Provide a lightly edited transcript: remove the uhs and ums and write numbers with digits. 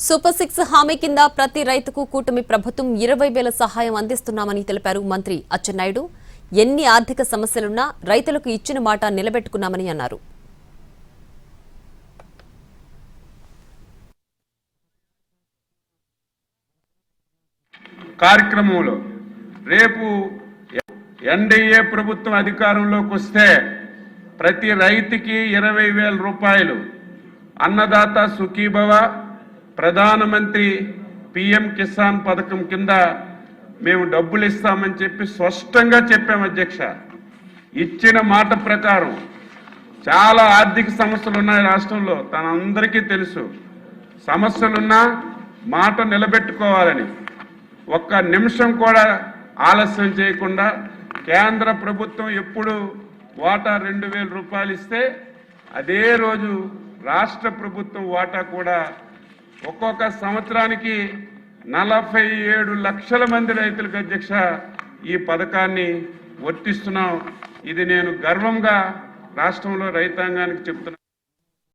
Super 6 హామీ కింద ప్రతి రైతుకు కూటమి ప్రభుత్వం 20,000 సహాయం అందిస్తున్నామని తెలిపారు మంత్రి అచ్చెన్నాయుడు. ఎన్ని ఆర్థిక సమస్యలున్నా రైతులకు ఇచ్చిన మాట నిలబెట్టుకున్నామని అన్నారు. కార్యక్రమంలో రేపు ఎన్డీఏ ప్రభుత్వం అధికారంలోకి వస్తే ప్రతి రైతుకి 20,000 రూపాయలు అన్నదాత సుఖీభవ ప్రధానమంత్రి పిఎం కిసాన్ పథకం కింద మేము డబ్బులు ఇస్తామని చెప్పి స్పష్టంగా చెప్పాము అధ్యక్ష. ఇచ్చిన మాట ప్రకారం చాలా ఆర్థిక సమస్యలు ఉన్నాయి రాష్ట్రంలో, తనందరికీ తెలుసు. సమస్యలున్నా మాట నిలబెట్టుకోవాలని ఒక్క నిమిషం కూడా ఆలస్యం చేయకుండా కేంద్ర ప్రభుత్వం ఎప్పుడు వాటా 2,000 రూపాయలు ఇస్తే అదే రోజు రాష్ట్ర ప్రభుత్వం వాటా కూడా ఒక్కొక్క సంవత్సరానికి 47 లక్షల మంది రైతులకు అధ్యక్ష ఈ పథకాన్ని వర్తిస్తున్నాం. ఇది నేను గర్వంగా రాష్ట్రంలో రైతాంగానికి చెప్తున్నాను.